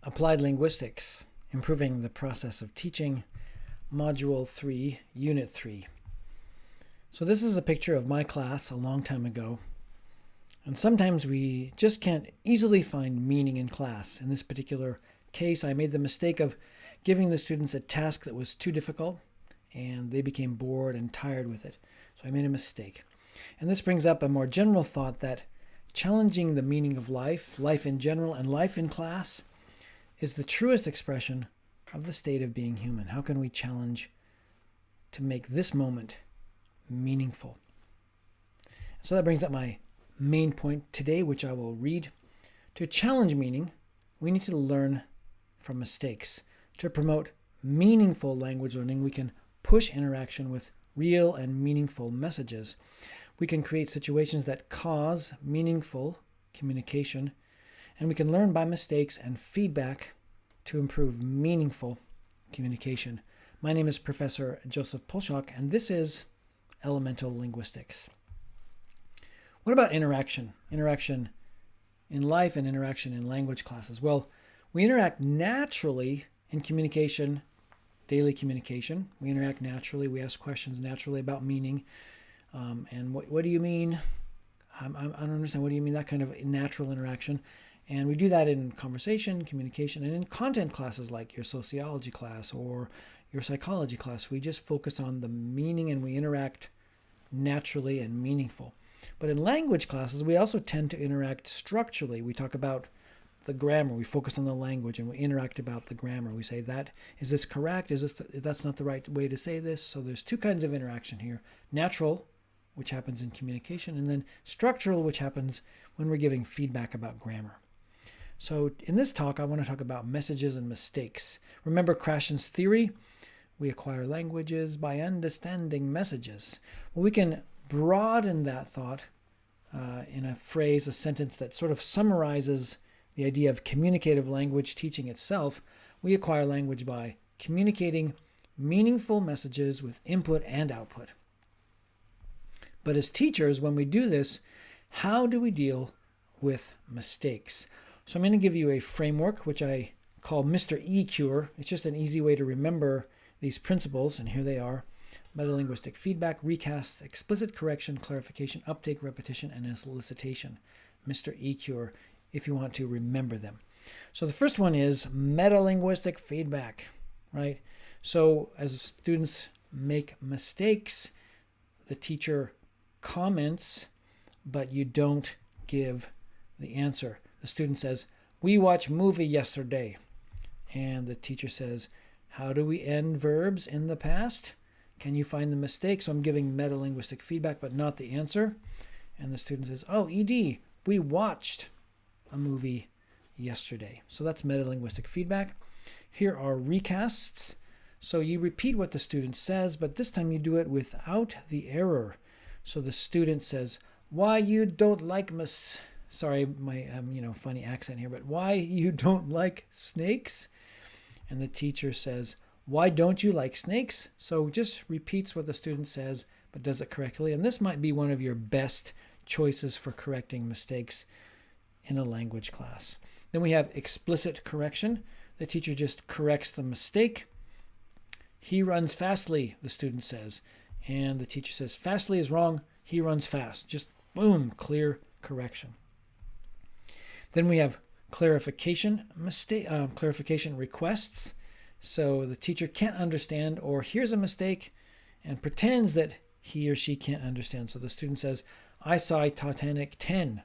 Applied Linguistics, Improving the Process of Teaching, Module 3, Unit 3. So this is a picture of my class a long time ago. And sometimes we just can't easily find meaning in class. In this particular case, I made the mistake of giving the students a task that was too difficult, and they became bored and tired with it. So I made a mistake. And this brings up a more general thought that challenging the meaning of life, life in general, and life in class is the truest expression of the state of being human. How can we challenge to make this moment meaningful? So that brings up my main point today, which I will read. To challenge meaning, we need to learn from mistakes. To promote meaningful language learning, we can push interaction with real and meaningful messages. We can create situations that cause meaningful communication, and we can learn by mistakes and feedback to improve meaningful communication. My name is Professor Joseph Polshock, and this is Elemental Linguistics. What about interaction? Interaction in life and interaction in language classes. Well, we interact naturally in communication, daily communication. We interact naturally. We ask questions naturally about meaning. And what do you mean? I don't understand. What do you mean? That kind of natural interaction. And we do that in conversation, communication, and in content classes like your sociology class or your psychology class. We just focus on the meaning and we interact naturally and meaningful. But in language classes, we also tend to interact structurally. We talk about the grammar. We focus on the language and we interact about the grammar. We say, is this correct? That's not the right way to say this? So there's two kinds of interaction here. Natural, which happens in communication, and then structural, which happens when we're giving feedback about grammar. So in this talk, I want to talk about messages and mistakes. Remember Krashen's theory? We acquire languages by understanding messages. Well, we can broaden that thought in a phrase, a sentence that sort of summarizes the idea of communicative language teaching itself. We acquire language by communicating meaningful messages with input and output. But as teachers, when we do this, how do we deal with mistakes? So I'm going to give you a framework, which I call Mr. E-Cure. It's just an easy way to remember these principles, and here they are. Metalinguistic feedback, recast, explicit correction, clarification, uptake, repetition, and elicitation. Mr. E-Cure, if you want to remember them. So the first one is metalinguistic feedback, right? So as students make mistakes, the teacher comments, but you don't give the answer. The student says, "We watched movie yesterday." And the teacher says, "How do we end verbs in the past? Can you find the mistake?" So I'm giving metalinguistic feedback, but not the answer. And the student says, "Oh, ED, we watched a movie yesterday." So that's metalinguistic feedback. Here are recasts. So you repeat what the student says, but this time you do it without the error. So the student says, "Why you don't like Sorry, my funny accent here, but why you don't like snakes?" And the teacher says, "Why don't you like snakes?" So just repeats what the student says, but does it correctly. And this might be one of your best choices for correcting mistakes in a language class. Then we have explicit correction. The teacher just corrects the mistake. "He runs fastly," the student says. And the teacher says, "Fastly is wrong. He runs fast." Just boom, clear correction. Then we have clarification requests. So the teacher can't understand or hears a mistake and pretends that he or she can't understand. So the student says, "I saw Titanic 10.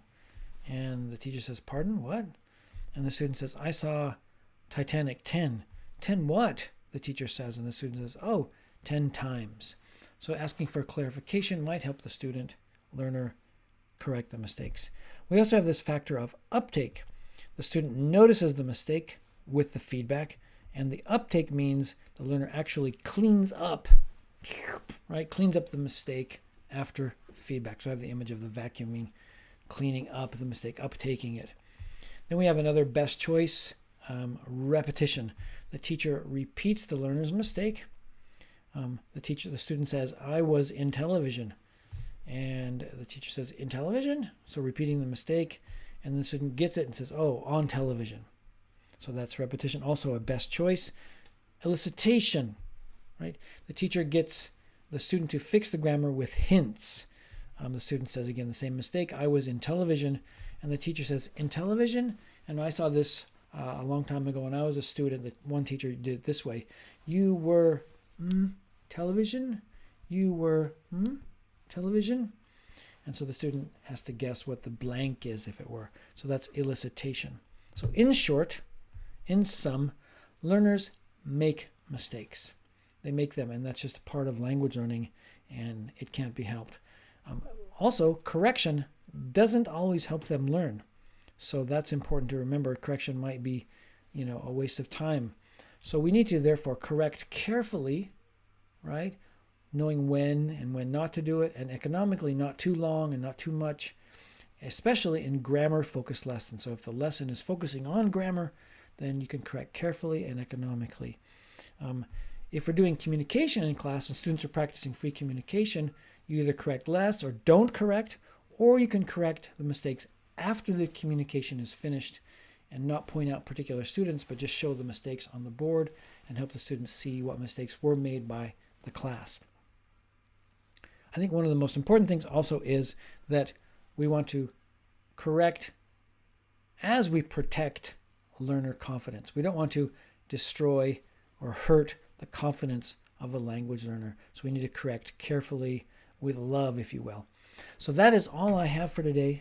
And the teacher says, "Pardon, what?" And the student says, "I saw Titanic 10. 10 what?" The teacher says, and the student says, "Oh, 10 times. So asking for clarification might help the learner correct the mistakes. We also have this factor of uptake. The student notices the mistake with the feedback, and the uptake means the learner actually cleans up, right? Cleans up the mistake after feedback. So I have the image of the vacuuming, cleaning up the mistake, uptaking it. Then we have another best choice, repetition. The teacher repeats the learner's mistake. The student says, "I was in television." And the teacher says, "In television?" So repeating the mistake. And the student gets it and says, "Oh, on television." So that's repetition, also a best choice. Elicitation, right? The teacher gets the student to fix the grammar with hints. The student says, again, the same mistake. I was in television. And the teacher says, in television? And I saw this a long time ago when I was a student. That one teacher did it this way. You were television? You were television? And so the student has to guess what the blank is, if it were. So that's elicitation. So in short, in sum, learners make mistakes. They make them, and that's just a part of language learning, and it can't be helped. Also, correction doesn't always help them learn. So that's important to remember. Correction might be, a waste of time. So we need to therefore correct carefully, right? Knowing when and when not to do it, and economically not too long and not too much, especially in grammar-focused lessons. So if the lesson is focusing on grammar, then you can correct carefully and economically. If we're doing communication in class and students are practicing free communication, you either correct less or don't correct, or you can correct the mistakes after the communication is finished and not point out particular students, but just show the mistakes on the board and help the students see what mistakes were made by the class. I think one of the most important things also is that we want to correct as we protect learner confidence. We don't want to destroy or hurt the confidence of a language learner. So we need to correct carefully, with love, if you will. So that is all I have for today.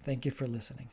Thank you for listening.